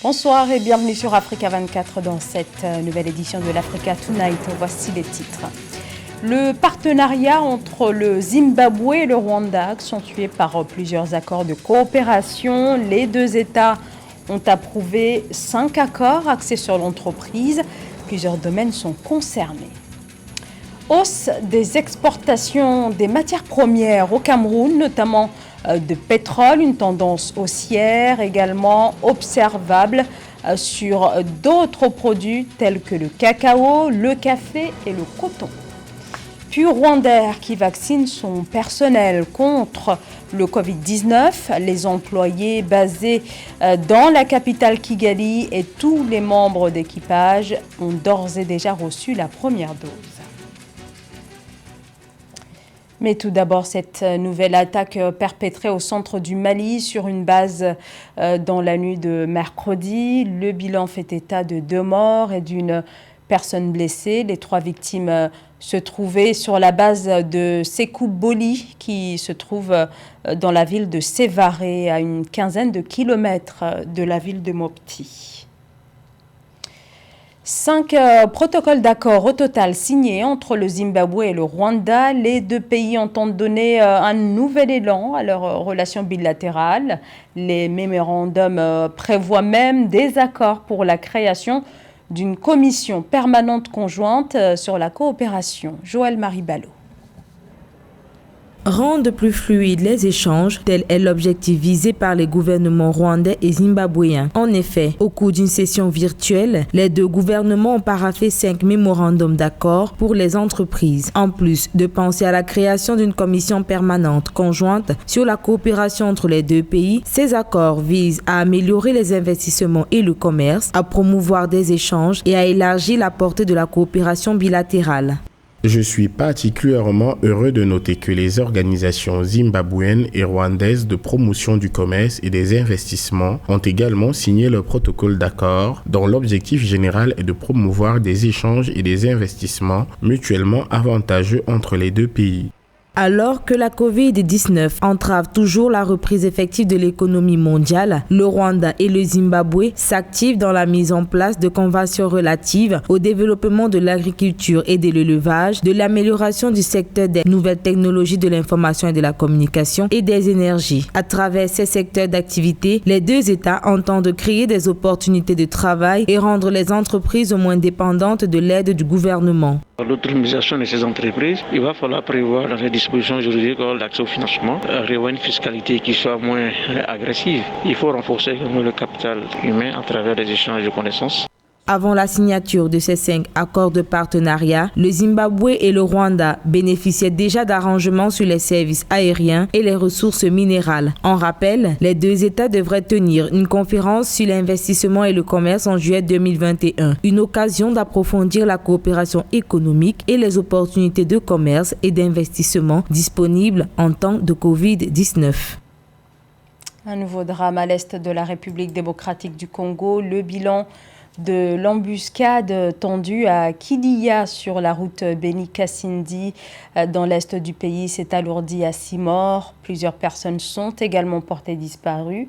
Bonsoir et bienvenue sur Africa 24 dans cette nouvelle édition de l'Africa Tonight. Voici les titres. Le partenariat entre le Zimbabwe et le Rwanda, accentué par plusieurs accords de coopération. Les deux États ont approuvé 5 accords axés sur l'entreprise. Plusieurs domaines sont concernés. Hausse des exportations des matières premières au Cameroun, notamment de pétrole, une tendance haussière également observable sur d'autres produits tels que le cacao, le café et le coton. Puis Rwandair qui vaccine son personnel contre le Covid-19. Les employés basés dans la capitale Kigali et tous les membres d'équipage ont d'ores et déjà reçu la première dose. Mais tout d'abord, cette nouvelle attaque perpétrée au centre du Mali sur une base dans la nuit de mercredi. Le bilan fait état de 2 morts et d'une personne blessée. Les 3 victimes se trouvaient sur la base de Sékou Boli qui se trouve dans la ville de Sévaré, à une quinzaine de kilomètres de la ville de Mopti. 5 protocoles d'accord au total signés entre le Zimbabwe et le Rwanda. Les deux pays entendent donner un nouvel élan à leurs relations bilatérales. Les mémorandums prévoient même des accords pour la création d'une commission permanente conjointe sur la coopération. Joël Marie Ballot. Rendre plus fluides les échanges, tel est l'objectif visé par les gouvernements rwandais et zimbabwéens. En effet, au cours d'une session virtuelle, les deux gouvernements ont paraphé 5 mémorandums d'accord pour les entreprises. En plus de penser à la création d'une commission permanente conjointe sur la coopération entre les deux pays, ces accords visent à améliorer les investissements et le commerce, à promouvoir des échanges et à élargir la portée de la coopération bilatérale. Je suis particulièrement heureux de noter que les organisations zimbabwéennes et rwandaises de promotion du commerce et des investissements ont également signé le protocole d'accord dont l'objectif général est de promouvoir des échanges et des investissements mutuellement avantageux entre les deux pays. Alors que la Covid-19 entrave toujours la reprise effective de l'économie mondiale, le Rwanda et le Zimbabwe s'activent dans la mise en place de conventions relatives au développement de l'agriculture et de l'élevage, de l'amélioration du secteur des nouvelles technologies de l'information et de la communication et des énergies. À travers ces secteurs d'activité, les deux États entendent créer des opportunités de travail et rendre les entreprises moins dépendantes de l'aide du gouvernement. L'autonomisation de ces entreprises, il va falloir prévoir dans les dispositions juridiques l'accès au financement, avoir une fiscalité qui soit moins agressive. Il faut renforcer le capital humain à travers des échanges de connaissances. Avant la signature de ces 5 accords de partenariat, le Zimbabwe et le Rwanda bénéficiaient déjà d'arrangements sur les services aériens et les ressources minérales. En rappel, les deux États devraient tenir une conférence sur l'investissement et le commerce en juillet 2021, une occasion d'approfondir la coopération économique et les opportunités de commerce et d'investissement disponibles en temps de Covid-19. Un nouveau drame à l'est de la République démocratique du Congo. Le bilan de l'embuscade tendue à Kidia sur la route Beni-Kasindi dans l'est du pays s'est alourdi à 6 morts. Plusieurs personnes sont également portées disparues.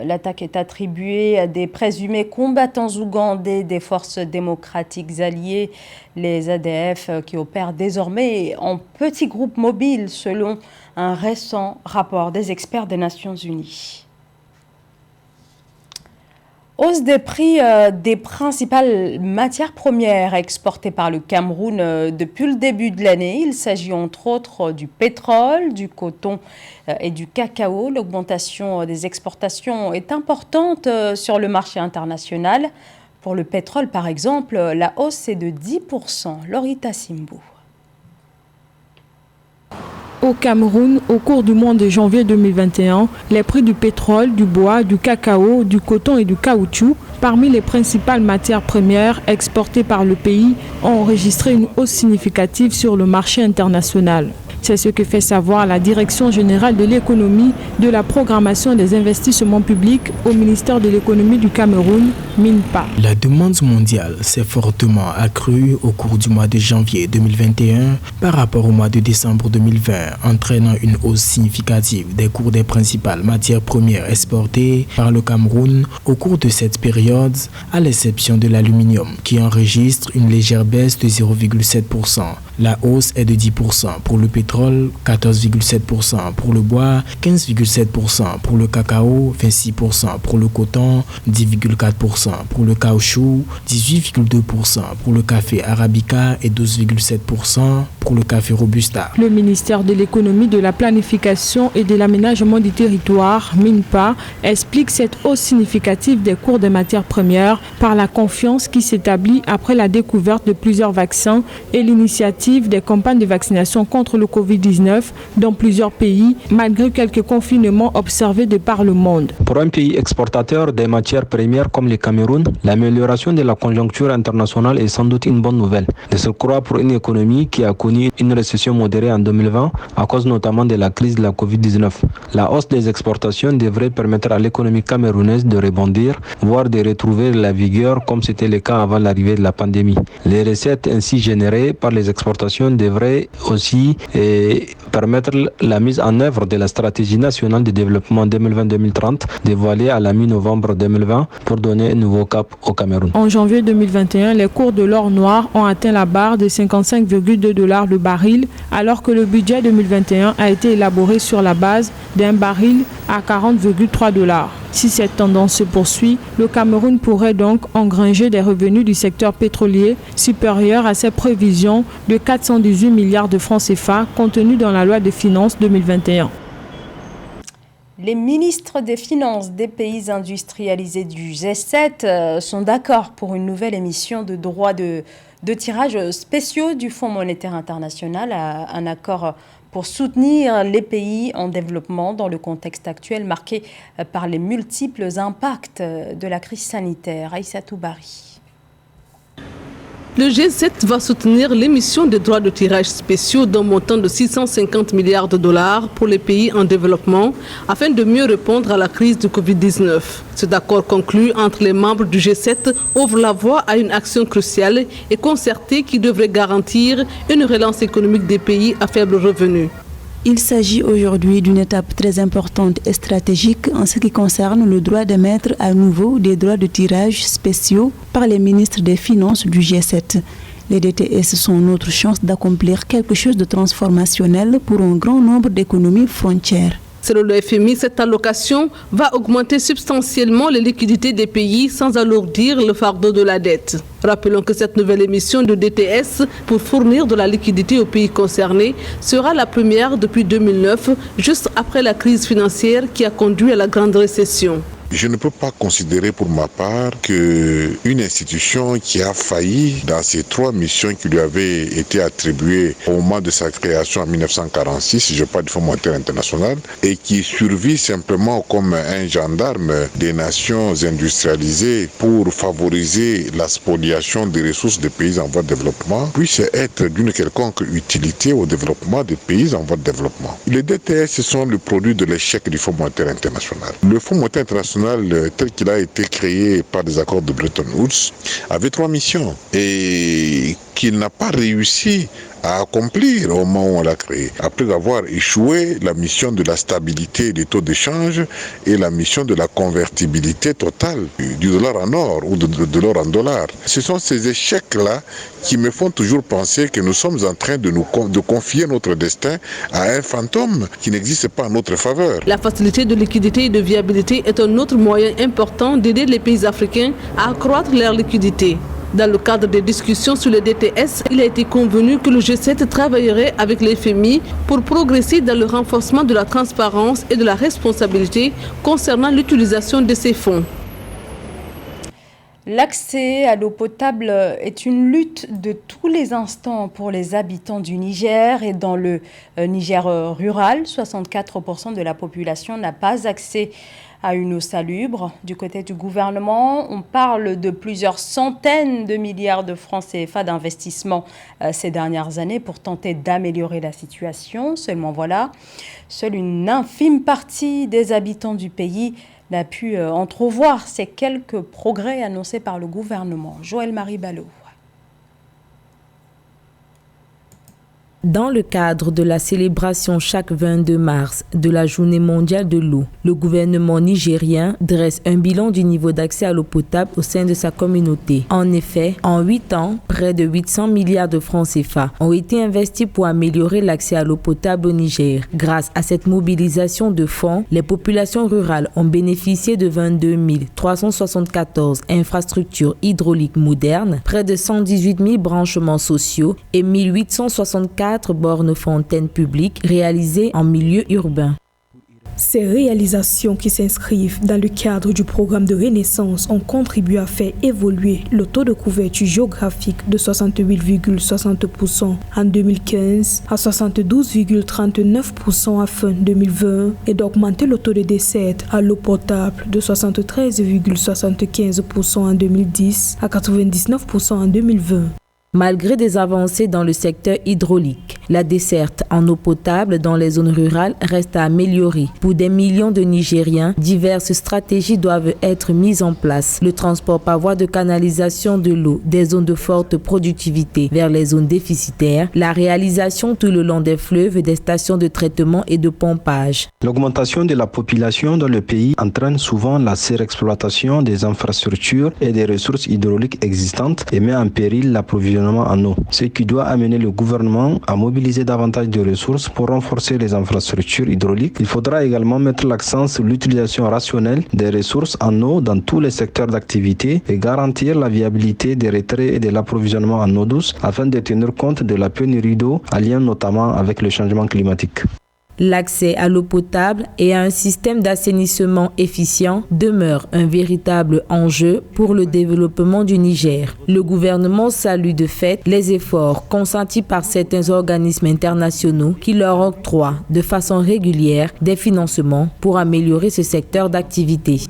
L'attaque est attribuée à des présumés combattants ougandais des forces démocratiques alliées, les ADF, qui opèrent désormais en petits groupes mobiles selon un récent rapport des experts des Nations Unies. Hausse des prix des principales matières premières exportées par le Cameroun depuis le début de l'année. Il s'agit entre autres du pétrole, du coton et du cacao. L'augmentation des exportations est importante sur le marché international. Pour le pétrole, par exemple, la hausse est de 10%. Lorita Simbou. Au Cameroun, au cours du mois de janvier 2021, les prix du pétrole, du bois, du cacao, du coton et du caoutchouc, parmi les principales matières premières exportées par le pays, ont enregistré une hausse significative sur le marché international. C'est ce que fait savoir la Direction générale de l'économie, de la programmation et des investissements publics au ministère de l'économie du Cameroun, MINPA. La demande mondiale s'est fortement accrue au cours du mois de janvier 2021 par rapport au mois de décembre 2020, entraînant une hausse significative des cours des principales matières premières exportées par le Cameroun au cours de cette période, à l'exception de l'aluminium, qui enregistre une légère baisse de 0,7%. La hausse est de 10% pour le pétrole, 14,7% pour le bois, 15,7% pour le cacao, 26% pour le coton, 10,4% pour le caoutchouc, 18,2% pour le café arabica et 12,7% pour le café robusta. Le ministère de l'économie, de la planification et de l'aménagement du territoire, MINPA, explique cette hausse significative des cours des matières premières par la confiance qui s'établit après la découverte de plusieurs vaccins et l'initiative des campagnes de vaccination contre le Covid-19 dans plusieurs pays, malgré quelques confinements observés de par le monde. Pour un pays exportateur des matières premières comme le Cameroun, l'amélioration de la conjoncture internationale est sans doute une bonne nouvelle. De surcroît pour une économie qui a connu une récession modérée en 2020 à cause notamment de la crise de la Covid-19. La hausse des exportations devrait permettre à l'économie camerounaise de rebondir, voire de retrouver la vigueur comme c'était le cas avant l'arrivée de la pandémie. Les recettes ainsi générées par les exportations devraient aussi permettre la mise en œuvre de la stratégie nationale de développement 2020-2030 dévoilée à la mi-novembre 2020 pour donner un nouveau cap au Cameroun. En janvier 2021, les cours de l'or noir ont atteint la barre de 55,2$ le baril, alors que le budget 2021 a été élaboré sur la base d'un baril à 40,3$. Si cette tendance se poursuit, le Cameroun pourrait donc engranger des revenus du secteur pétrolier supérieurs à ses prévisions de 418 milliards de francs CFA contenues dans la loi des finances 2021. Les ministres des Finances des pays industrialisés du G7 sont d'accord pour une nouvelle émission de droits de tirage spéciaux du Fonds monétaire international, un accord pour soutenir les pays en développement dans le contexte actuel marqué par les multiples impacts de la crise sanitaire. Aïssatou Bari. Le G7 va soutenir l'émission de droits de tirage spéciaux d'un montant de 650 milliards de dollars pour les pays en développement afin de mieux répondre à la crise du Covid-19. Cet accord conclu entre les membres du G7 ouvre la voie à une action cruciale et concertée qui devrait garantir une relance économique des pays à faible revenu. Il s'agit aujourd'hui d'une étape très importante et stratégique en ce qui concerne le droit d'émettre à nouveau des droits de tirage spéciaux par les ministres des Finances du G7. Les DTS sont notre chance d'accomplir quelque chose de transformationnel pour un grand nombre d'économies frontières. Selon le FMI, cette allocation va augmenter substantiellement les liquidités des pays sans alourdir le fardeau de la dette. Rappelons que cette nouvelle émission de DTS pour fournir de la liquidité aux pays concernés sera la première depuis 2009, juste après la crise financière qui a conduit à la grande récession. Je ne peux pas considérer pour ma part qu'une institution qui a failli dans ces 3 missions qui lui avaient été attribuées au moment de sa création en 1946, je parle du Fonds monétaire international, et qui survit simplement comme un gendarme des nations industrialisées pour favoriser la spoliation des ressources des pays en voie de développement, puisse être d'une quelconque utilité au développement des pays en voie de développement. Les DTS sont le produit de l'échec du Fonds monétaire international. Le Fonds monétaire international tel qu'il a été créé par des accords de Bretton Woods avait 3 missions et qu'il n'a pas réussi à accomplir au moment où on l'a créé. Après avoir échoué la mission de la stabilité des taux d'échange et la mission de la convertibilité totale du dollar en or ou de l'or en dollars. Ce sont ces échecs-là qui me font toujours penser que nous sommes en train de confier notre destin à un fantôme qui n'existe pas en notre faveur. La facilité de liquidité et de viabilité est un autre moyen important d'aider les pays africains à accroître leur liquidité. Dans le cadre des discussions sur le DTS, il a été convenu que le G7 travaillerait avec les FMI pour progresser dans le renforcement de la transparence et de la responsabilité concernant l'utilisation de ces fonds. L'accès à l'eau potable est une lutte de tous les instants pour les habitants du Niger et dans le Niger rural. 64% de la population n'a pas accès à une eau salubre. Du côté du gouvernement, on parle de plusieurs centaines de milliards de francs CFA d'investissement ces dernières années pour tenter d'améliorer la situation. Seulement voilà, seule une infime partie des habitants du pays n'a pu entrevoir ces quelques progrès annoncés par le gouvernement. Joël-Marie Ballot. Dans le cadre de la célébration chaque 22 mars de la Journée mondiale de l'eau, le gouvernement nigérien dresse un bilan du niveau d'accès à l'eau potable au sein de sa communauté. En effet, en 8 ans, près de 800 milliards de francs CFA ont été investis pour améliorer l'accès à l'eau potable au Niger. Grâce à cette mobilisation de fonds, les populations rurales ont bénéficié de 22 374 infrastructures hydrauliques modernes, près de 118 000 branchements sociaux et 1864 bornes fontaines publiques réalisées en milieu urbain. Ces réalisations qui s'inscrivent dans le cadre du programme de Renaissance ont contribué à faire évoluer le taux de couverture géographique de 68,60% en 2015 à 72,39% à fin 2020 et d'augmenter le taux de desserte à l'eau potable de 73,75% en 2010 à 99% en 2020. Malgré des avancées dans le secteur hydraulique, la desserte en eau potable dans les zones rurales reste à améliorer. Pour des millions de Nigériens, diverses stratégies doivent être mises en place. Le transport par voie de canalisation de l'eau des zones de forte productivité vers les zones déficitaires, la réalisation tout le long des fleuves des stations de traitement et de pompage. L'augmentation de la population dans le pays entraîne souvent la surexploitation des infrastructures et des ressources hydrauliques existantes et met en péril l'approvisionnement en eau, ce qui doit amener le gouvernement à mobiliser davantage de ressources pour renforcer les infrastructures hydrauliques. Il faudra également mettre l'accent sur l'utilisation rationnelle des ressources en eau dans tous les secteurs d'activité et garantir la viabilité des retraits et de l'approvisionnement en eau douce afin de tenir compte de la pénurie d'eau en lien notamment avec le changement climatique. L'accès à l'eau potable et à un système d'assainissement efficient demeure un véritable enjeu pour le développement du Niger. Le gouvernement salue de fait les efforts consentis par certains organismes internationaux qui leur octroient de façon régulière des financements pour améliorer ce secteur d'activité.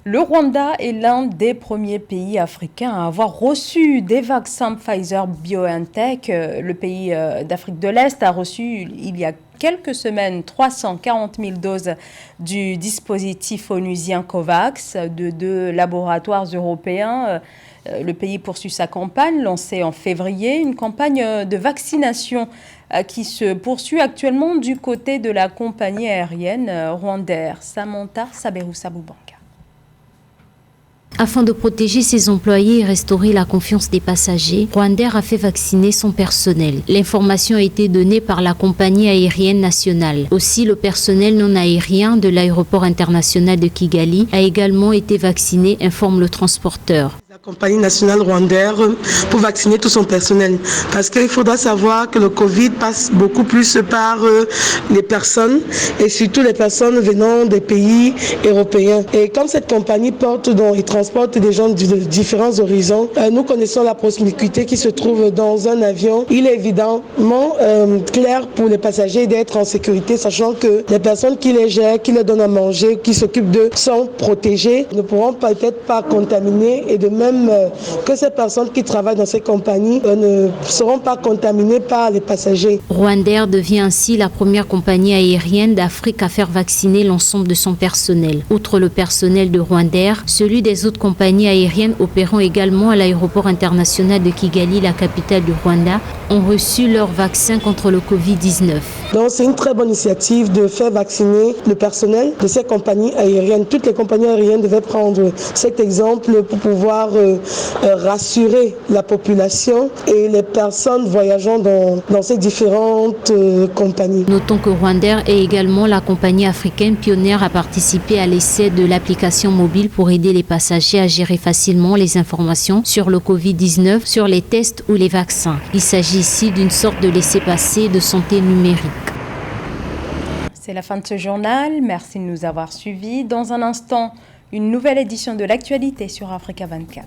Le Rwanda est l'un des premiers pays africains à avoir reçu des vaccins Pfizer-BioNTech. Le pays d'Afrique de l'Est a reçu il y a quelques semaines 340 000 doses du dispositif onusien COVAX de 2 laboratoires européens. Le pays poursuit sa campagne lancée en février, une campagne de vaccination qui se poursuit actuellement du côté de la compagnie aérienne Rwandair. Samantha Saberou-Saboubanka. Afin de protéger ses employés et restaurer la confiance des passagers, Rwandair a fait vacciner son personnel. L'information a été donnée par la compagnie aérienne nationale. Aussi, le personnel non aérien de l'aéroport international de Kigali a également été vacciné, informe le transporteur. La compagnie nationale Rwandair pour vacciner tout son personnel. Parce qu'il faudra savoir que le Covid passe beaucoup plus par les personnes et surtout les personnes venant des pays européens. Et comme cette compagnie porte et transporte des gens de différents horizons, nous connaissons la promiscuité qui se trouve dans un avion. Il est évidemment clair pour les passagers d'être en sécurité, sachant que les personnes qui les gèrent, qui les donnent à manger, qui s'occupent d'eux sont protégées, ne pourront peut-être pas contaminer et de même que ces personnes qui travaillent dans ces compagnies ne seront pas contaminées par les passagers. Rwandair devient ainsi la première compagnie aérienne d'Afrique à faire vacciner l'ensemble de son personnel. Outre le personnel de Rwandair, celui des autres compagnies aériennes opérant également à l'aéroport international de Kigali, la capitale du Rwanda, ont reçu leur vaccin contre le Covid-19. Donc c'est une très bonne initiative de faire vacciner le personnel de ces compagnies aériennes. Toutes les compagnies aériennes devaient prendre cet exemple pour pouvoir rassurer la population et les personnes voyageant dans ces différentes compagnies. Notons que Rwandair est également la compagnie africaine pionnière à participer à l'essai de l'application mobile pour aider les passagers à gérer facilement les informations sur le Covid-19, sur les tests ou les vaccins. Il s'agit ici d'une sorte de laissez-passer de santé numérique. C'est la fin de ce journal. Merci de nous avoir suivis. Dans un instant, une nouvelle édition de l'actualité sur Africa 24.